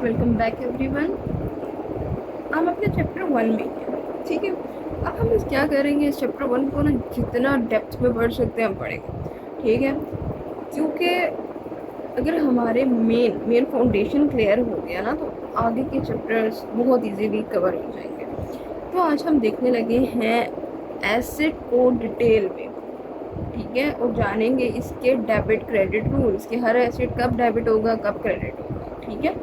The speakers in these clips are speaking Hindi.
Welcome back everyone. हम अपने चैप्टर 1 में हैं, ठीक है। अब हम इस क्या करेंगे, इस चैप्टर 1 को ना जितना डेप्थ में पढ़ सकते हैं हम पढ़ेंगे, ठीक है। क्योंकि अगर हमारे मेन फाउंडेशन क्लियर हो गया ना तो आगे के चैप्टर्स बहुत इजीली कवर हो जाएंगे। तो आज हम देखने लगे हैं एसेट को डिटेल में, ठीक है, और जानेंगे इसके डेबिट क्रेडिट रूल्स कि हर एसेट कब डेबिट होगा कब क्रेडिट होगा, ठीक है।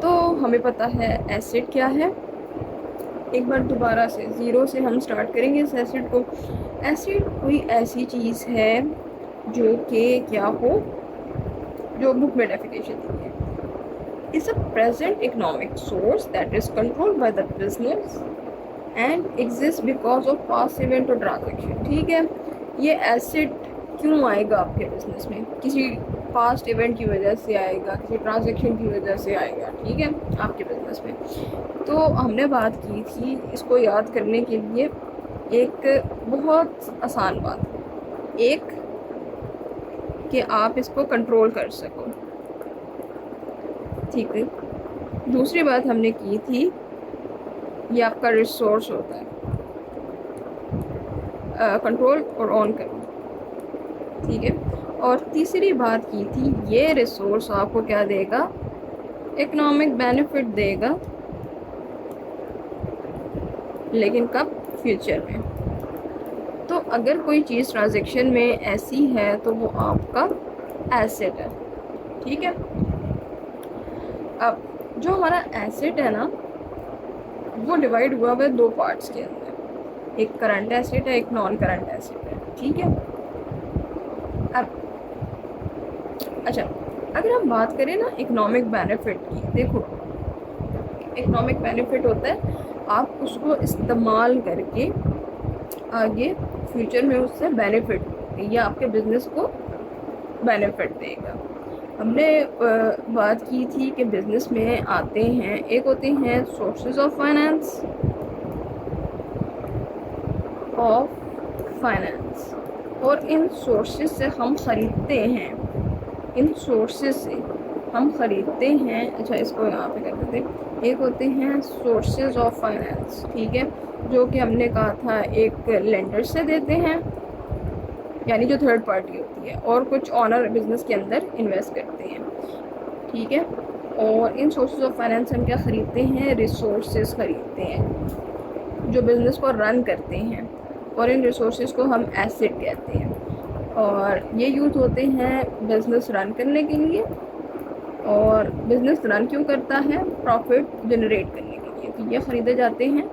तो हमें पता है एसेट क्या है। एक बार दोबारा से ज़ीरो से हम स्टार्ट करेंगे इस एसेट को। एसेट कोई ऐसी चीज़ है जो कि क्या हो, जो बुक में डेफिनेशन दी है, is a present economic source that is controlled by the business and exist because of past event और ट्रांजेक्शन, ठीक है। ये एसेट क्यों आएगा आपके बिजनेस में, किसी पास्ट इवेंट की वजह से आएगा, किसी ट्रांजैक्शन की वजह से आएगा, ठीक है, आपके बिजनेस में। तो हमने बात की थी इसको याद करने के लिए एक बहुत आसान बात, एक कि आप इसको कंट्रोल कर सको, ठीक है। दूसरी बात हमने की थी ये आपका रिसोर्स होता है, कंट्रोल और ऑन करना, ठीक है। और तीसरी बात की थी ये रिसोर्स आपको क्या देगा, इकोनॉमिक बेनिफिट देगा, लेकिन कब, फ्यूचर में। तो अगर कोई चीज़ ट्रांजैक्शन में ऐसी है तो वो आपका एसेट है, ठीक है। अब जो हमारा एसेट है ना वो डिवाइड हुआ हुआ है दो पार्ट्स के अंदर, एक करंट एसेट है, एक नॉन करंट एसेट है, ठीक है। अब अच्छा, अगर हम बात करें ना इकोनॉमिक बेनिफिट की, देखो इकोनॉमिक बेनिफिट होता है आप उसको इस्तेमाल करके आगे फ्यूचर में उससे बेनिफिट या आपके बिजनेस को बेनिफिट देगा। हमने बात की थी कि बिजनेस में आते हैं, एक होते हैं सोर्सेज ऑफ फाइनेंस, और इन सोर्सेज से हम ख़रीदते हैं, इन सोर्सेज से हम ख़रीदते हैं। अच्छा, इसको यहाँ पे कर देते हैं। एक होते हैं सोर्सेज ऑफ फाइनेंस, ठीक है, जो कि हमने कहा था एक लेंडर से देते हैं, यानी जो थर्ड पार्टी होती है, और कुछ ऑनर बिजनेस के अंदर इन्वेस्ट करते हैं, ठीक है। और इन सोर्सेज ऑफ फाइनेंस हम क्या ख़रीदते हैं, रिसोर्सेज ख़रीदते हैं जो बिज़नेस को रन करते हैं, और इन रिसोर्सेज को हम एसेट कहते हैं। और ये यूज़ होते हैं बिज़नेस रन करने के लिए, और बिज़नेस रन क्यों करता है, प्रॉफिट जनरेट करने के लिए। तो ये ख़रीदे जाते हैं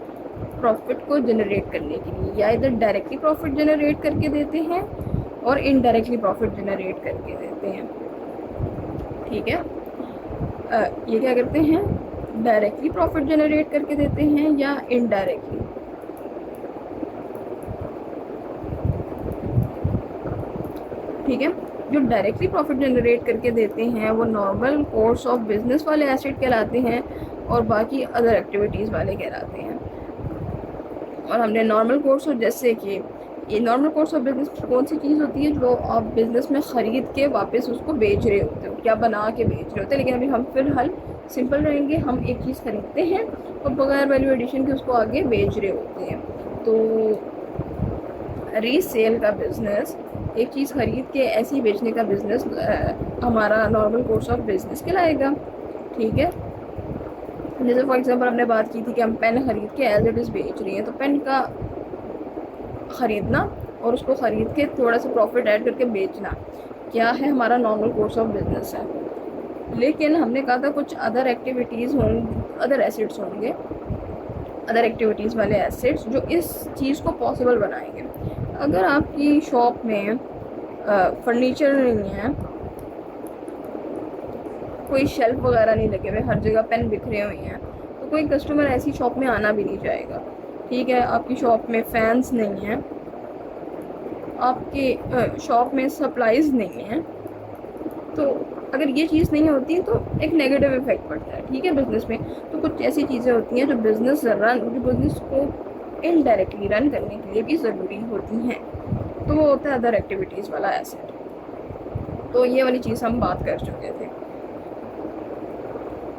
प्रॉफिट को जनरेट करने के लिए, या इधर डायरेक्टली प्रॉफिट जनरेट करके देते हैं और इनडायरेक्टली प्रॉफिट जनरेट करके देते हैं, ठीक है। ये क्या करते हैं, डायरेक्टली प्रॉफिट जनरेट करके देते हैं या इनडायरेक्टली, ठीक है। जो डायरेक्टली प्रॉफिट जनरेट करके देते हैं वो नॉर्मल कोर्स ऑफ बिजनेस वाले एसेट कहलाते हैं, और बाकी अदर एक्टिविटीज़ वाले कहलाते हैं। और हमने नॉर्मल कोर्स ऑफ, जैसे कि ये नॉर्मल कोर्स ऑफ बिजनेस कौन सी चीज़ होती है जो आप बिज़नेस में ख़रीद के वापस उसको बेच रहे होते हो या बना के बेच रहे होते हैं। लेकिन अभी हम फिलहाल सिंपल रहेंगे, हम एक चीज़ ख़रीदते हैं और बगैर वैल्यू एडिशन के उसको आगे बेच रहे होते हैं। तो रीसेल का बिज़नेस, एक चीज़ ख़रीद के ऐसे ही बेचने का बिज़नेस हमारा नॉर्मल कोर्स ऑफ बिज़नेस कहलाएगा, ठीक है। जैसे फॉर एग्जांपल हमने बात की थी कि हम पेन ख़रीद के एज इट इज़ बेच रही हैं, तो पेन का ख़रीदना और उसको ख़रीद के थोड़ा सा प्रॉफिट ऐड करके बेचना क्या है, हमारा नॉर्मल कोर्स ऑफ बिज़नेस है। लेकिन हमने कहा था कुछ अदर एक्टिविटीज़ होंगी, अदर एसेट्स होंगे, अदर एक्टिविटीज़ वाले एसेट्स जो इस चीज़ को पॉसिबल बनाएंगे। अगर आपकी शॉप में फर्नीचर नहीं है, कोई शेल्फ वगैरह नहीं लगे हुए, हर जगह पेन बिखरे हुए हैं, तो कोई कस्टमर ऐसी शॉप में आना भी नहीं चाहेगा, ठीक है। आपकी शॉप में फ़ैन्स नहीं हैं, आपकी शॉप में सप्लाईज़ नहीं हैं, तो अगर ये चीज़ नहीं होती तो एक नेगेटिव इफेक्ट पड़ता है, ठीक है, बिज़नेस में। तो कुछ ऐसी चीज़ें होती हैं जो बिज़नेस को इनडायरेक्टली रन करने के लिए भी ज़रूरी होती हैं, तो वो होता है अदर एक्टिविटीज़ वाला एसेट। तो ये वाली चीज़ हम बात कर चुके थे।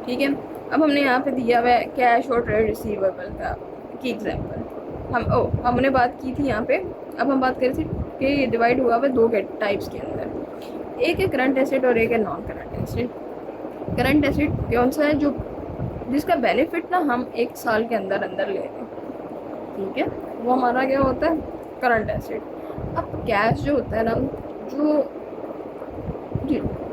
ठीक है। अब हमने यहाँ पे दिया हुआ है कैश और ट्रेड रिसीवेबल का की एग्जांपल। हमने बात की थी यहाँ पे। अब हम बात कर रहे थे कि ये डिवाइड हुआ हुआ है दो टाइप्स के अंदर, एक है करंट एसेट और एक है non current asset. Current asset कौन सा है, जो जिसका बेनिफिट ना हम एक साल के अंदर अंदर ले लें, ठीक है, वो हमारा क्या होता है, करंट एसेट। अब कैश जो होता है ना, जो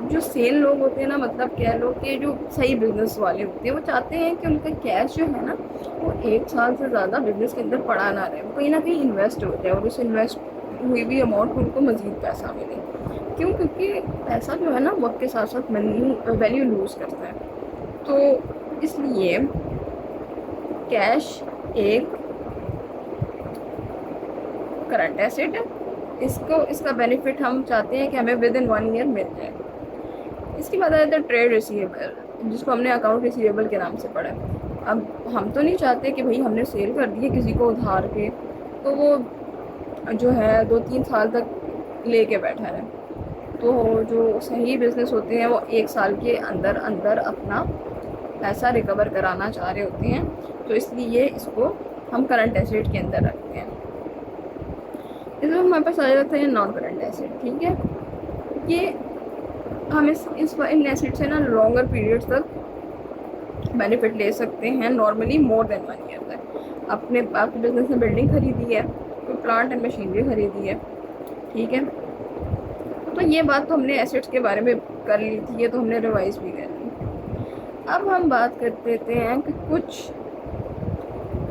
जो सेल लोग होते हैं ना, मतलब कह लो कि जो सही बिजनेस वाले होते हैं, वो चाहते हैं कि उनका कैश जो है ना वो एक साल से ज़्यादा बिजनेस के अंदर पड़ा ना रहे, वो कहीं ना कहीं इन्वेस्ट हो जाए और उस इन्वेस्ट हुई भी अमाउंट में उनको मज़ीद पैसा मिले। क्यों? क्योंकि पैसा जो है ना वक्त के साथ साथ वैल्यू लूज़ करता है। तो इसलिए कैश एक करंट एसेट है, इसका बेनिफिट हम चाहते हैं कि हमें विद इन 1 ईयर मिल जाए। इसके बाद आ जाता है ट्रेड रिसीवेबल, जिसको हमने अकाउंट रिसीवेबल के नाम से पढ़ा है। अब हम तो नहीं चाहते कि भाई हमने सेल कर दी है किसी को उधार के, तो वो जो है 2-3 साल तक लेके बैठा है। तो जो सही बिजनेस होते हैं वो 1 साल के अंदर अंदर अपना पैसा रिकवर कराना चाह रहे होते हैं, तो इसलिए इसको हम करंट एसेट के अंदर रखते हैं। इसमें हमारे पास आ जाता है नॉन करंट एसेट, ठीक है। ये हम इन एसेट से ना लॉन्गर पीरियड तक बेनिफिट ले सकते हैं, नॉर्मली मोर देन 1 ईयर तक। आपके बिजनेस में बिल्डिंग खरीदी है, कोई प्लांट एंड मशीनरी खरीदी है, ठीक है, तो ये बात तो हमने एसेट्स के बारे में कर ली थी, ये तो हमने रिवाइज भी कर ली। अब हम बात कर देते हैं कि कुछ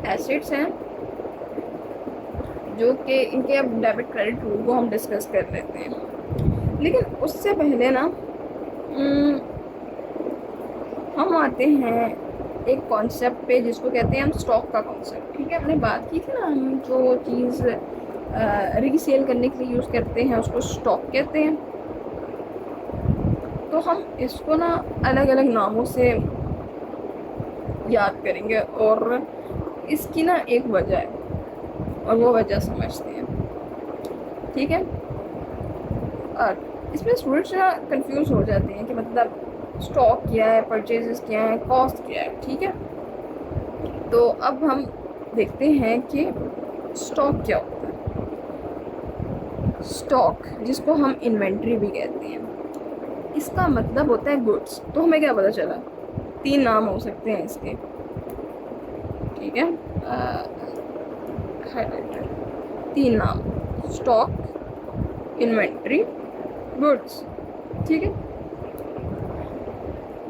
एसेट्स हैं जो कि इनके अब डेबिट क्रेडिट रूल को हम डिस्कस कर लेते हैं। लेकिन उससे पहले ना हम आते हैं एक कॉन्सेप्ट पे जिसको कहते हैं हम स्टॉक का कॉन्सेप्ट, ठीक है। हमने बात की थी ना, हम जो चीज़ रीसेल करने के लिए यूज़ करते हैं उसको स्टॉक कहते हैं। तो हम इसको ना अलग अलग नामों से याद करेंगे और इसकी ना एक वजह है और वो वजह समझते हैं, ठीक है। और इसमें स्टूडेंट्स ना कंफ्यूज हो जाते हैं कि मतलब स्टॉक क्या है, परचेजेस क्या है, कॉस्ट क्या है, ठीक है। तो अब हम देखते हैं कि स्टॉक क्या होता है। स्टॉक, जिसको हम इन्वेंट्री भी कहते हैं, इसका मतलब होता है गुड्स। तो हमें क्या पता चला, 3 नाम हो सकते हैं इसके, ठीक है, 3 नाम, स्टॉक, इन्वेंट्री, गुड्स, ठीक है।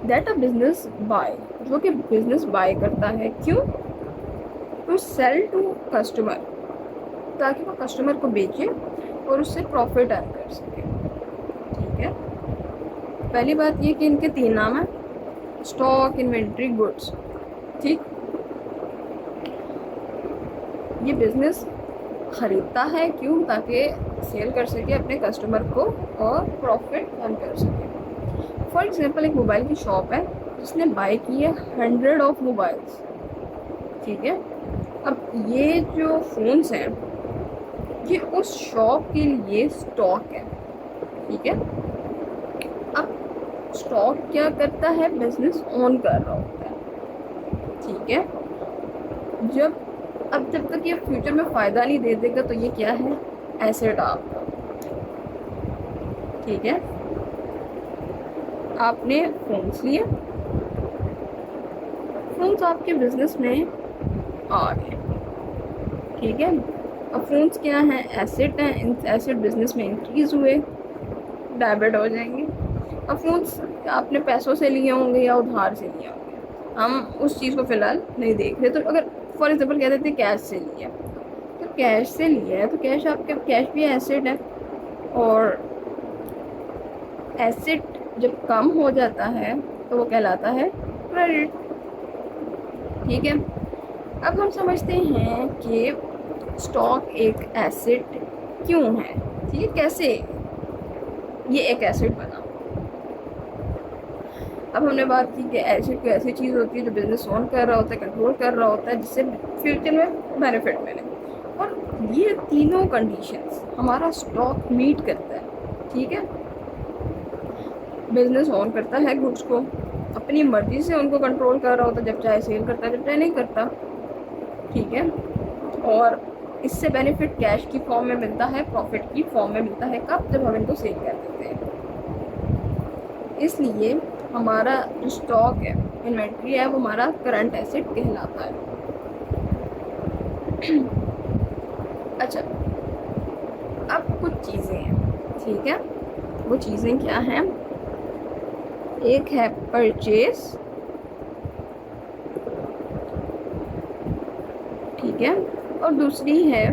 दैट अ बिजनेस बाय, जो कि बिजनेस बाय करता है, क्यों? टू सेल टू कस्टमर, ताकि वो कस्टमर को बेचे और उससे प्रॉफिट अर्न कर सके, ठीक है। पहली बात ये कि इनके 3 नाम हैं, स्टॉक, इन्वेंट्री, गुड्स, ठीक। ये बिजनेस खरीदता है, क्यों? ताकि सेल कर सके अपने कस्टमर को और प्रॉफिट अर्न कर सके। फॉर एग्जांपल एक मोबाइल की शॉप है जिसने बाय की है 100 ऑफ मोबाइल्स, ठीक है। अब ये जो फ़ोन्स हैं ये उस शॉप के लिए स्टॉक है, ठीक है। अब स्टॉक क्या करता है, बिजनेस ऑन कर रहा होता है, ठीक है। जब तक ये फ्यूचर में फ़ायदा नहीं दे देगा तो ये क्या है, एसेट आपका, ठीक है। आपने फ़ोन्स लिए, फ़ोन्स आपके बिजनेस में आ गए, ठीक है। अब फ़ोन्स क्या हैं, एसेट हैं, इन एसेट बिजनेस में इंक्रीज़ हुए, डेबिट हो जाएंगे। अब फ़ोन्स आपने पैसों से लिए होंगे या उधार से लिए होंगे, हम उस चीज़ को फ़िलहाल नहीं देख रहे। तो अगर फॉर एग्जांपल कह देते हैं कैश से लिया, तो कैश से लिया है तो कैश भी एसेट है, और एसेट जब कम हो जाता है तो वो कहलाता है क्रेडिट, ठीक है। अब हम समझते हैं कि स्टॉक एक एसेट क्यों है, ठीक है, कैसे ये एक एसेट बना। अब हमने बात की कि एसेट कोई ऐसी चीज़ होती है जो बिजनेस ऑन कर रहा होता है, कंट्रोल कर रहा होता है, जिससे फ्यूचर में बेनिफिट मिले, और ये तीनों कंडीशंस हमारा स्टॉक मीट करता है, ठीक है। बिजनेस ऑन करता है गुड्स को, अपनी मर्जी से उनको कंट्रोल कर रहा होता, जब चाहे सेल करता, जब चाहे नहीं करता। ठीक है, और इससे बेनिफिट कैश की फॉर्म में मिलता है, प्रॉफिट की फॉर्म में मिलता है, कब? जब हम इनको सेल कर देते हैं। इसलिए हमारा जो स्टॉक है, इन्वेंट्री है, वो हमारा करंट एसेट कहलाता है। अच्छा, अब कुछ चीज़ें हैं, ठीक है। वो चीज़ें क्या हैं? एक है परचेज, ठीक है, और दूसरी है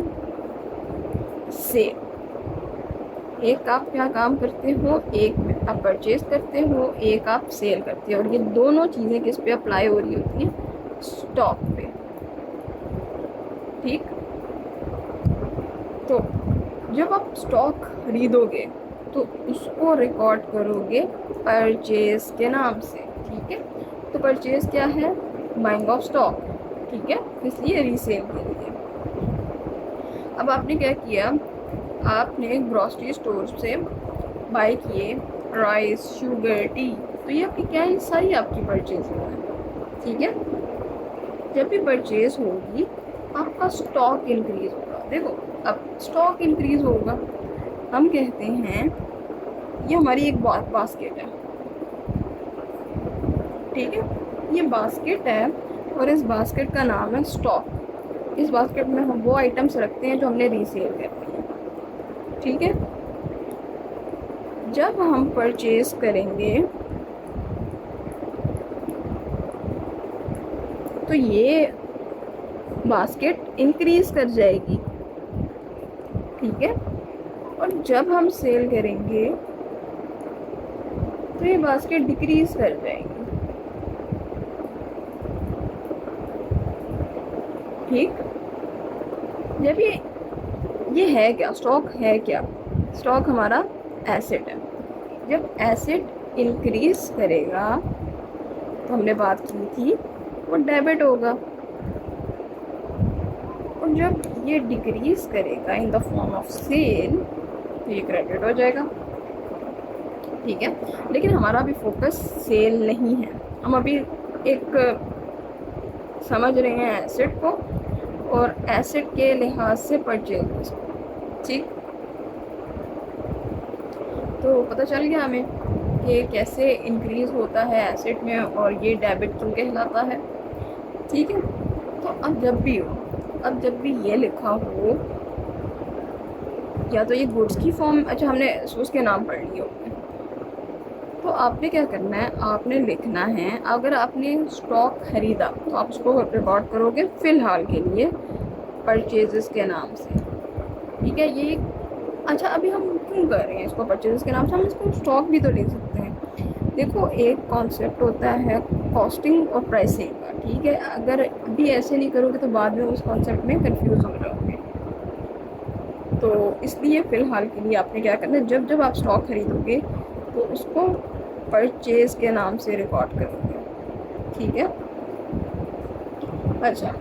सेल। एक आप क्या काम करते हो, एक में आप परचेज करते हो, एक आप सेल करते हो, और ये दोनों चीज़ें किस पे अप्लाई हो रही होती हैं? स्टॉक पे। ठीक, तो जब आप स्टॉक खरीदोगे तो उसको रिकॉर्ड करोगे परचेज के नाम से। ठीक है, तो परचेज क्या है? Buying of stock. ठीक है, इसलिए रीसेल के लिए। अब आपने क्या किया, आपने ग्रॉसरी स्टोर से बाई किए राइस, शुगर, टी, तो ये आपकी क्या है? सारी आपकी परचेज है। ठीक है, जब भी परचेज होगी आपका स्टॉक इंक्रीज होगा। देखो, अब स्टॉक इंक्रीज होगा, हम कहते हैं ये हमारी एक बास्केट है। ठीक है, ये बास्केट है और इस बास्केट का नाम है स्टॉक। इस बास्केट में हम वो आइटम्स रखते हैं जो हमने रीसेल करनी है। ठीक है, जब हम परचेज करेंगे तो ये बास्केट इंक्रीज कर जाएगी। ठीक है, और जब हम सेल करेंगे तो ये बास्केट डिक्रीज कर जाएगी। ठीक, जब ये है क्या? स्टॉक है क्या? स्टॉक हमारा एसेट है। जब एसेट इंक्रीज करेगा तो हमने बात की थी वो डेबिट होगा, और जब ये डिक्रीज करेगा in the form of sale तो ये क्रेडिट हो जाएगा। ठीक है, लेकिन हमारा अभी फोकस सेल नहीं है, हम अभी एक समझ रहे हैं एसेट को, और एसेट के लिहाज से परचेज। ठीक, तो पता चल गया हमें कि कैसे इंक्रीज होता है एसेट में, और ये डेबिट क्यों कहलाता है। ठीक है, तो अब जब भी ये लिखा हो, या तो ये गुड्स की फॉर्म, अच्छा हमने उसके नाम पढ़ लिए होंगे, तो आपने क्या करना है, आपने लिखना है, अगर आपने स्टॉक खरीदा तो आप उसको रिकॉर्ड करोगे फ़िलहाल के लिए परचेजेस के नाम से। ठीक है, ये अच्छा, अभी हम क्यों कर रहे हैं इसको परचेजेस के नाम से? हम इसको स्टॉक भी तो ले सकते हैं। देखो, एक कॉन्सेप्ट होता है कॉस्टिंग और प्राइसिंग का। ठीक है, अगर अभी ऐसे नहीं करोगे तो बाद में उस कॉन्सेप्ट में कंफ्यूज हो जाओगे। तो इसलिए फ़िलहाल के लिए आपने क्या करना है, जब आप स्टॉक खरीदोगे तो उसको परचेज के नाम से रिकॉर्ड करोगे। ठीक है, अच्छा,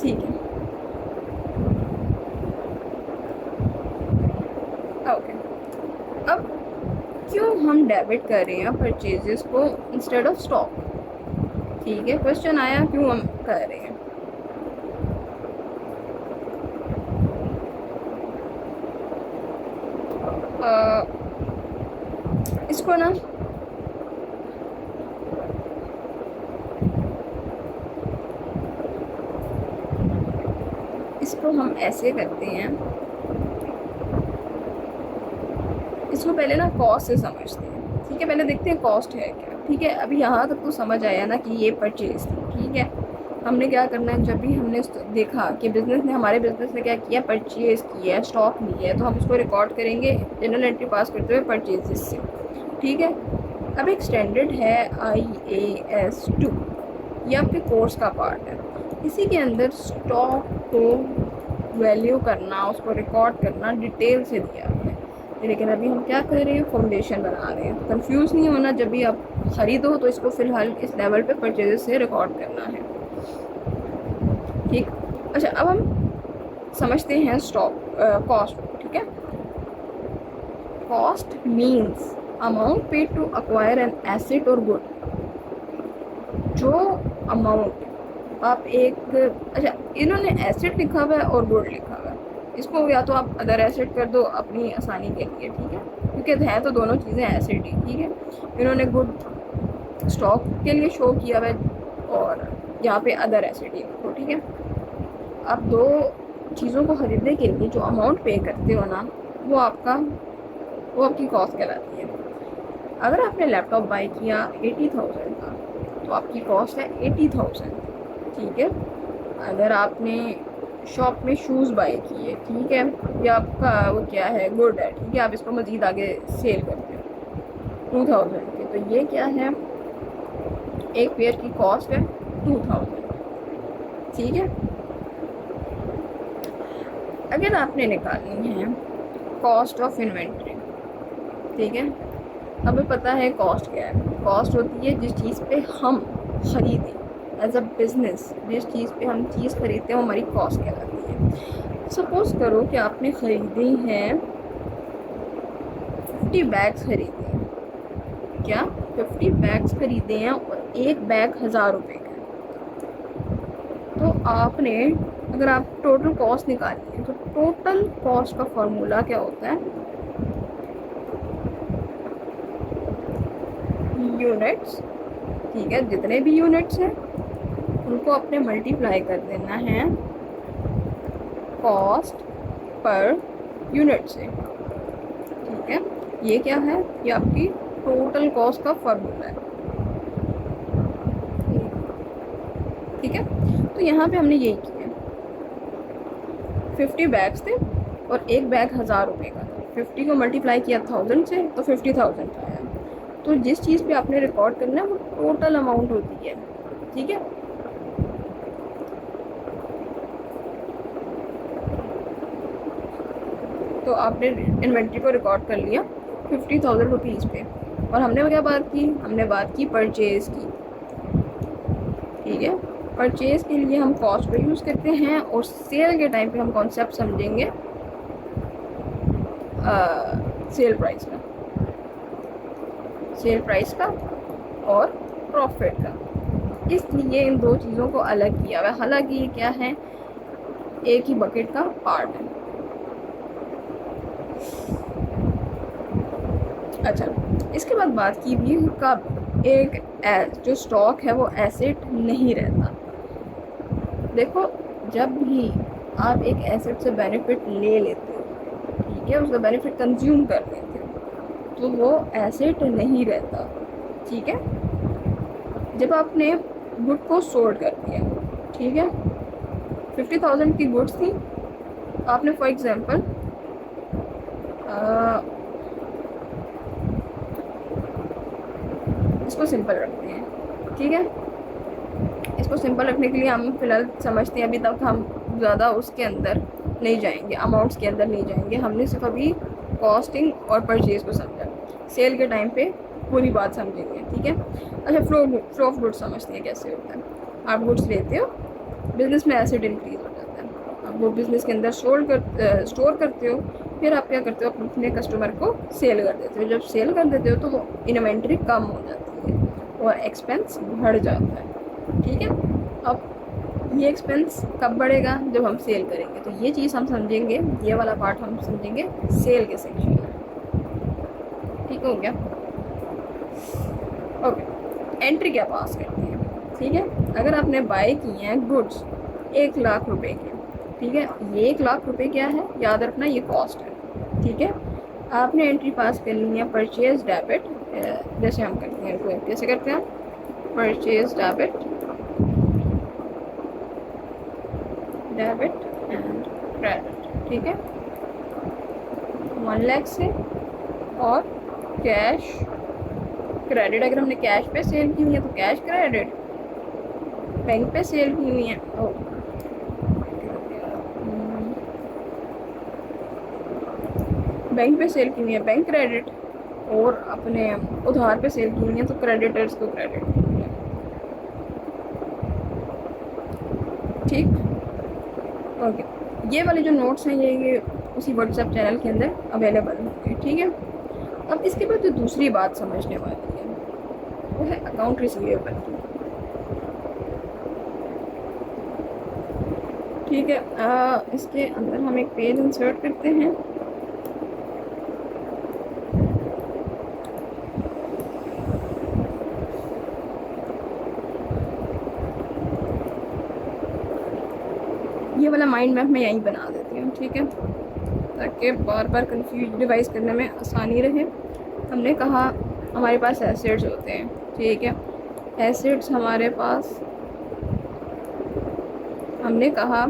ठीक है, ओके। अब क्यों हम डेबिट कर रहे हैं परचेजेस को इंस्टेड ऑफ स्टॉक? ठीक है, क्वेश्चन आया क्यों हम कर रहे हैं। इसको ना इसको हम ऐसे करते हैं, इसको पहले ना कॉस्ट से समझते हैं। ठीक है, पहले देखते हैं कॉस्ट है क्या। ठीक है, अभी यहाँ तक तो समझ आया ना कि ये परचेज थी। ठीक है, हमने क्या करना है, जब भी हमने देखा कि हमारे बिजनेस ने क्या किया, परचेज किया, स्टॉक लिया है, तो हम उसको रिकॉर्ड करेंगे जनरल एंट्री पास करते हुए परचेजेस से। ठीक है, अब एक स्टैंडर्ड है IAS 2, ये आपके कोर्स का पार्ट है। इसी के अंदर स्टॉक को वैल्यू करना, उसको रिकॉर्ड करना डिटेल से दिया है। लेकिन अभी हम क्या कर रहे हैं, फाउंडेशन बना रहे हैं। कंफ्यूज नहीं होना, जब भी आप खरीदो तो इसको फ़िलहाल इस लेवल पे परचेजेस से रिकॉर्ड करना है। ठीक, अच्छा, अब हम समझते हैं स्टॉक कॉस्ट। ठीक है, cost means amount paid to acquire an asset और गुड। जो अमाउंट आप एक, अच्छा इन्होंने एसेट लिखा हुआ है और गुड लिखा हुआ है, इसको या तो आप अदर एसेट कर दो अपनी आसानी के लिए, ठीक है, क्योंकि है तो दोनों चीज़ें एसेट ही, ठीक है। इन्होंने गुड स्टॉक के लिए शो किया हुआ है और यहाँ पे अदर एसेट ही लिखो, ठीक है। आप दो चीज़ों को खरीदने के लिए जो अमाउंट पे करते हो ना, वो आपकी कॉस्ट कहलाती है। अगर आपने लैपटॉप बाय किया 80,000 का तो आपकी कॉस्ट है 80,000, ठीक है। अगर आपने शॉप में शूज़ बाय किए, ठीक है, या आपका वो क्या है गुड है, ठीक है, आप इसको मज़ीद आगे सेल करते हो 2,000 के, तो ये क्या है, एक पेयर की कॉस्ट है 2,000, ठीक है। अगर आपने निकालनी है कॉस्ट ऑफ इन्वेंट्री, ठीक है, हमें पता है कॉस्ट क्या है। कॉस्ट होती है जिस चीज़ पे हम ख़रीदें, एज अ बिज़नेस जिस चीज़ पे हम चीज़ खरीदते हैं वो हमारी कॉस्ट कहलाती है। सपोज़ करो कि आपने ख़रीदी हैं 50 बैग्स खरीदे हैं, क्या 50 बैग्स खरीदे हैं और एक बैग 1,000 रुपये का, तो आपने अगर आप टोटल कॉस्ट निकाली है तो टोटल कॉस्ट का फॉर्मूला क्या होता है, यूनिट्स, ठीक है, जितने भी यूनिट्स हैं उनको अपने मल्टीप्लाई कर देना है कॉस्ट पर यूनिट से, ठीक है। ये क्या है, ये आपकी टोटल कॉस्ट का फॉर्मूला है, ठीक है। तो यहाँ पे हमने यही किया, 50 बैग्स थे और एक बैग 1,000 रुपये का था, 50 को मल्टीप्लाई किया 1000 से तो 50,000 आया। तो जिस चीज़ पे आपने रिकॉर्ड करना है वो टोटल अमाउंट होती है, ठीक है। तो आपने इन्वेंट्री को रिकॉर्ड कर लिया 50,000 रुपीज़ पे, और हमने क्या बात की, हमने बात की परचेज़ की, ठीक है। परचेज़ के लिए हम कॉस्ट को यूज़ करते हैं और सेल के टाइम पे हम कॉन्सेप्ट समझेंगे सेल प्राइस का, सेल प्राइस का और प्रॉफिट का। इसलिए इन दो चीज़ों को अलग किया हुआ है, हालांकि ये क्या है, एक ही बकेट का पार्ट है। अच्छा, इसके बाद बात की भी कब एक जो स्टॉक है वो एसेट नहीं रहता। देखो, जब भी आप एक एसेट से बेनिफिट ले लेते हो, ठीक है, उसका बेनिफिट कंज्यूम कर लेते हो, तो वो एसेट नहीं रहता, ठीक है। जब आपने गुड को सोल्ड कर दिया, ठीक है, 50,000 की गुड्स थी, आपने फॉर एग्जांपल इसको सिंपल रखते हैं, ठीक है। इसको सिंपल रखने के लिए हम फिलहाल समझते हैं, अभी तक हम ज़्यादा उसके अंदर नहीं जाएंगे, अमाउंट्स के अंदर नहीं जाएंगे, हमने सिर्फ अभी कॉस्टिंग और परचेज़ को समझा। सेल के टाइम पे पूरी बात समझेंगे, ठीक है। अच्छा, फ्लो ऑफ गुड्स समझते हैं कैसे होता है। आप गुड्स लेते हो, बिज़नेस में एसेट इंक्रीज हो जाता है, आप वो बिज़नेस के अंदर स्टोर करते हो, फिर आप क्या करते हो, अपने कस्टमर को सेल कर देते हो। जब सेल कर देते हो तो वो इन्वेंट्री कम हो जाती है और एक्सपेंस बढ़ जाता है, ठीक है। अब ये एक्सपेंस कब बढ़ेगा, जब हम सेल करेंगे, तो ये चीज़ हम समझेंगे, ये वाला पार्ट हम समझेंगे सेल के सेक्शन में, ठीक हो गया। ओके, एंट्री क्या पास करते हैं, ठीक है। अगर आपने बाय किए हैं गुड्स 1,00,000 रुपये के, ठीक है, ये 1,00,000 रुपये क्या है, याद रखना ये कॉस्ट है, ठीक है। आपने एंट्री पास करनी है परचेज डेबिट, जैसे हम करते हैं, इनको कैसे करते हैं, परचेज डेबिट एंड क्रेडिट, ठीक है, 1 लाख से, और कैश क्रेडिट, अगर हमने कैश पे सेल की हुई है तो कैश क्रेडिट, बैंक पे सेल की हुई है बैंक पे सेल की हुई है बैंक क्रेडिट, और अपने उधार पे सेल की हुई है तो क्रेडिटर्स को क्रेडिट, ठीक। ओके, ये वाले जो नोट्स हैं ये उसी व्हाट्सएप चैनल के अंदर अवेलेबल होंगे, ठीक है। अब इसके बाद जो दूसरी बात समझने वाली है वो है अकाउंट रिसीवेबल की। ठीक है, इसके अंदर हम एक पेज इंसर्ट करते हैं। ये वाला माइंड मैप मैं यहीं बना देती हूँ, ठीक है, ताकि बार बार कंफ्यूज डिवाइस करने में आसानी रहे। हमने कहा हमारे पास एसेट्स होते हैं, ठीक है, एसेट्स हमारे पास, हमने कहा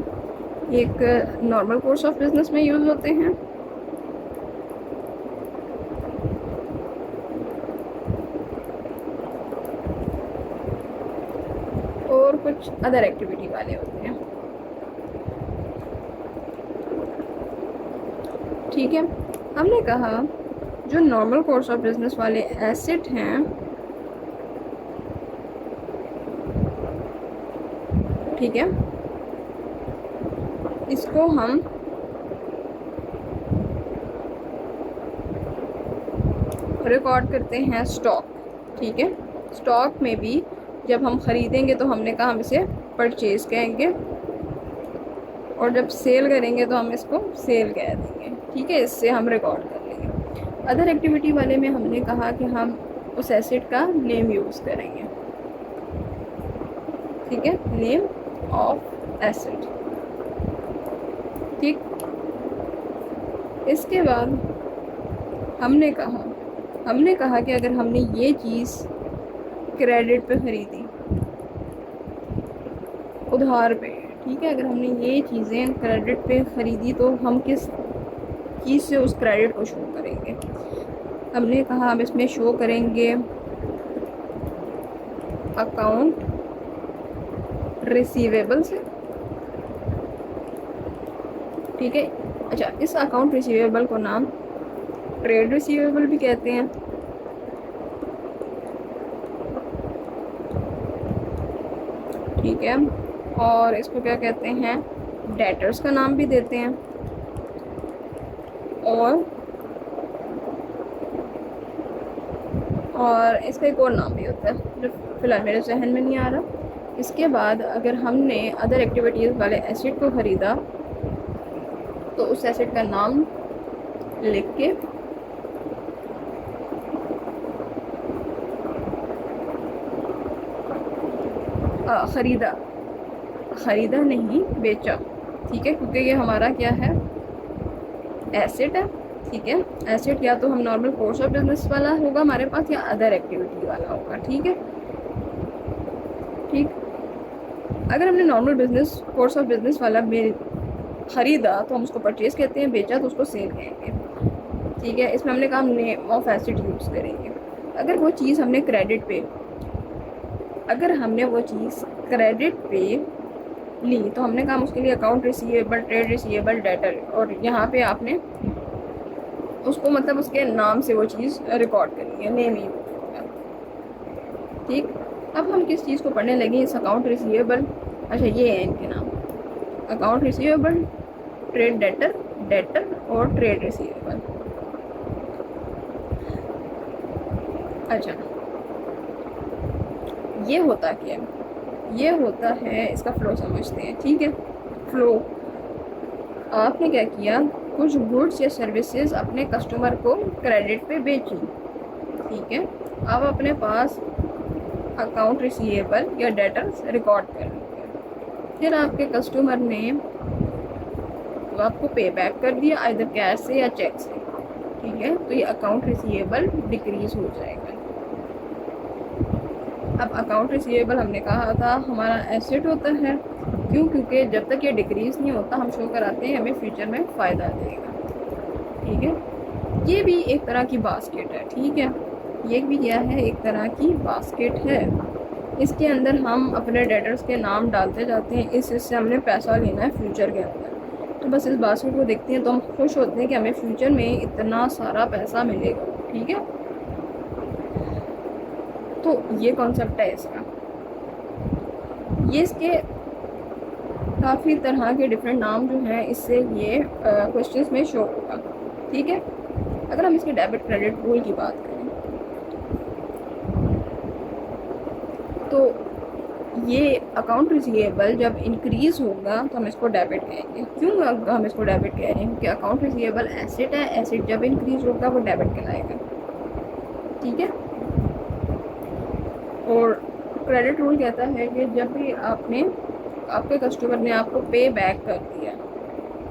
एक नॉर्मल कोर्स ऑफ बिजनेस में यूज़ होते हैं, और कुछ अदर एक्टिविटी वाले होते हैं। ठीक है, हमने कहा जो नॉर्मल कोर्स ऑफ बिजनेस वाले एसेट हैं, ठीक है, इसको हम रिकॉर्ड करते हैं स्टॉक। ठीक है, स्टॉक में भी जब हम ख़रीदेंगे तो हमने कहा हम इसे परचेज कहेंगे, और जब सेल करेंगे तो हम इसको सेल कह देंगे। ठीक है, इससे हम रिकॉर्ड कर लेंगे। अदर एक्टिविटी वाले में हमने कहा कि हम उस एसेट का नेम यूज़ करेंगे। ठीक है, नेम ऑफ एसेट। ठीक, इसके बाद हमने कहा कि अगर हमने ये चीज़ क्रेडिट पे ख़रीदी, उधार पे, ठीक है, अगर हमने ये चीज़ें क्रेडिट पे ख़रीदी तो हम किस चीज़ से उस क्रेडिट को शो करेंगे? हमने कहा हम इसमें शो करेंगे अकाउंट रिसीवेबल से। ठीक है, अच्छा, इस अकाउंट रिसीवेबल को नाम ट्रेड रिसीवेबल भी कहते हैं। ठीक है, और इसको क्या कहते हैं, डेटर्स का नाम भी देते हैं। और इसका एक और नाम भी होता है जो फ़िलहाल मेरे जहन में नहीं आ रहा। इसके बाद अगर हमने अदर एक्टिविटीज़ वाले एसेट को ख़रीदा तो उस एसेट का नाम लिख के ख़रीदा नहीं, बेचा। ठीक है, क्योंकि ये हमारा क्या है, एसेट है। ठीक है, एसेट या तो हम नॉर्मल कोर्स ऑफ बिजनेस वाला होगा हमारे पास, या अदर एक्टिविटी वाला होगा। ठीक है, ठीक, अगर हमने normal business course of business वाला में ख़रीदा तो हम उसको परचेज़ कहते हैं, बेचा तो उसको सेल कहेंगे। ठीक है, इसमें हमने कहा हम नेम ऑफ एसेट यूज़ करेंगे। अगर वो चीज़ हमने क्रेडिट पे ली तो हमने कहा उसके लिए account receivable, trade receivable, debtor, और यहाँ पे आपने उसको मतलब उसके नाम से वो चीज़ रिकॉर्ड करनी है, नेम ही होगा। ठीक, अब हम किस चीज़ को पढ़ने लगे, इस अकाउंट रिसीवेबल। अच्छा, ये है इनके नाम, अकाउंट रिसीवेबल, ट्रेड डेटर और ट्रेड रिसीवेबल। अच्छा, ये होता क्या है, ये होता है, इसका फ़्लो समझते हैं। ठीक है, फ़्लो, आपने क्या किया, कुछ गुड्स या सर्विसेज अपने कस्टमर को क्रेडिट पे बेची। ठीक है, अब अपने पास अकाउंट रिसीवेबल या डेटर्स रिकॉर्ड कर लिया, फिर आपके कस्टमर ने आपको पे बैक कर दिया, आइदर कैश से या चेक से। ठीक है, तो ये अकाउंट रिसीवेबल डिक्रीज हो जाएगा। अब अकाउंट रिसीवेबल हमने कहा था हमारा एसेट होता है, क्यों, क्योंकि जब तक ये डिक्रीज़ नहीं होता हम शो कराते हैं हमें फ्यूचर में फ़ायदा देगा। ठीक है, ये भी एक तरह की बास्केट है। ठीक है, ये भी क्या है, एक तरह की बास्केट है। इसके अंदर हम अपने डेटर्स के नाम डालते जाते हैं, इससे हमने पैसा लेना है फ्यूचर के अंदर। तो बस इस बास्केट को देखते हैं तो हम खुश होते हैं कि हमें फ्यूचर में इतना सारा पैसा मिलेगा। ठीक है, तो ये कॉन्सेप्ट है इसका। ये इसके काफ़ी तरह के डिफरेंट नाम जो हैं इससे ये क्वेश्चंस में शो होगा। ठीक है, अगर हम इसके डेबिट क्रेडिट रूल की बात करें तो ये अकाउंट रिसीवेबल जब इंक्रीज होगा तो हम इसको डेबिट कहेंगे। क्यों हम इसको डेबिट कह रहे हैं? क्योंकि अकाउंट रिसीवेबल एसेट है, एसेट जब इंक्रीज होगा वो डेबिट कहलाएगा। ठीक है। और क्रेडिट रूल कहता है कि जब भी आपके कस्टमर ने आपको पे बैक कर दिया,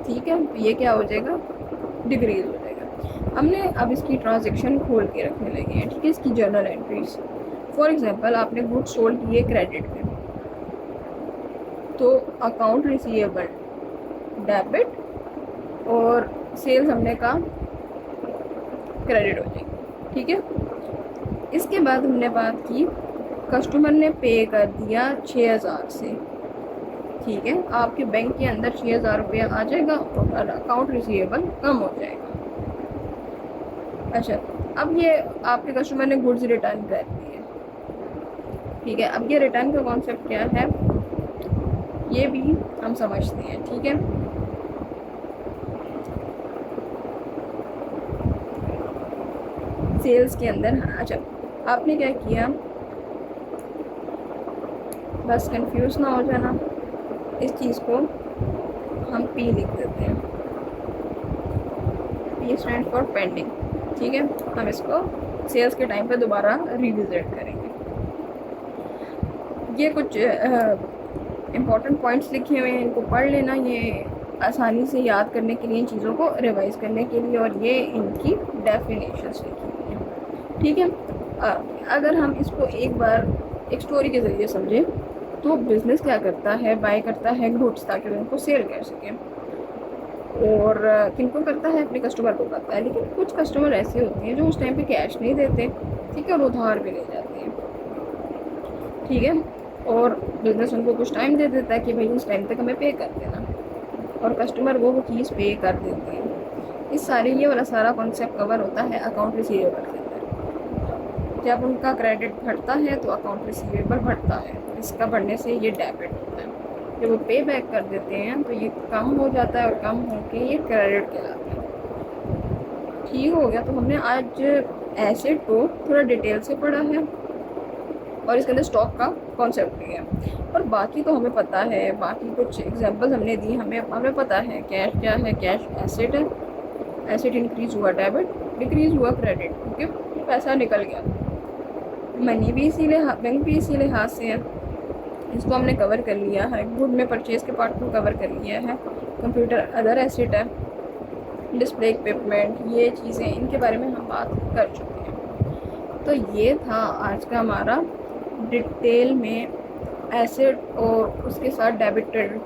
ठीक है, तो ये क्या हो जाएगा? डिक्रीज हो जाएगा। हमने अब इसकी ट्रांजेक्शन खोल के रखने लगे हैं, ठीक है, इसकी जर्नल एंट्रीज। फॉर एग्जांपल आपने गुड्स सोल्ड किए क्रेडिट में, तो अकाउंट रिसीवेबल डेबिट और सेल्स हमने का क्रेडिट हो जाएगी। ठीक है। इसके बाद हमने बात की, कस्टमर ने पे कर दिया 6,000 से, ठीक है, आपके बैंक के अंदर 6,000 रुपया आ जाएगा और अकाउंट रिसीवेबल कम हो जाएगा। अच्छा, अब ये आपके कस्टमर ने गुड्स रिटर्न कर दिए, ठीक है। अब ये रिटर्न का कॉन्सेप्ट क्या है ये भी हम समझते हैं, ठीक है। सेल्स के अंदर, हाँ, अच्छा, आपने क्या किया, बस कंफ्यूज ना हो जाना, इस चीज़ को हम पी लिख देते हैं, पी स्टैंड फॉर पेंडिंग, ठीक है। हम इसको सेल्स के टाइम पे दोबारा रिविजिट करेंगे। ये कुछ इम्पॉर्टेंट पॉइंट्स लिखे हुए हैं, इनको पढ़ लेना, ये आसानी से याद करने के लिए, इन चीज़ों को रिवाइज करने के लिए, और ये इनकी डेफिनेशंस लिखी हुई हैं, ठीक है। अगर हम इसको एक बार एक स्टोरी के ज़रिए समझें तो बिज़नेस क्या करता है, बाय करता है गुड्स ताकि उनको सेल कर सकें, और किनको करता है, अपने कस्टमर को करता है। लेकिन कुछ कस्टमर ऐसे होते हैं जो उस टाइम पे कैश नहीं देते, ठीक है, और उधार भी ले जाते हैं, ठीक है, और बिज़नेस उनको कुछ टाइम दे देता है कि भाई इस टाइम तक हमें पे कर देना, और कस्टमर वो चीज़ पे कर देते हैं। इस सारे ये वाला सारा कॉन्सेप्ट कवर होता है अकाउंट रिसीवेबल के अंदर। जब उनका क्रेडिट बढ़ता है तो अकाउंट रिसीवेबल बढ़ता है, इसका बढ़ने से ये डेबिट होता है। जब वो पे बैक कर देते हैं तो ये कम हो जाता है, और कम होके ये क्रेडिट कहलाता है। ठीक हो गया। तो हमने आज एसेट को थोड़ा डिटेल से पढ़ा है और इसके अंदर स्टॉक का कॉन्सेप्ट भी है, और बाकी तो हमें पता है, बाकी कुछ एग्जांपल्स हमने दी, हमें पता है कैश क्या है, कैश एसेट है, एसेट इंक्रीज हुआ डेबिट, डिक्रीज हुआ क्रेडिट, क्योंकि पैसा निकल गया। मनी भी इसीलिए, बैंक भी इसी लिहाज से है, इसको हमने कवर कर लिया है। गुड में परचेज के पार्ट को कवर कर लिया है। कंप्यूटर अदर एसेट है, डिस्प्ले इक्विपमेंट, ये चीज़ें, इनके बारे में हम बात कर चुके हैं। तो ये था आज का हमारा डिटेल में एसेट और उसके साथ डेबिट क्रेडिट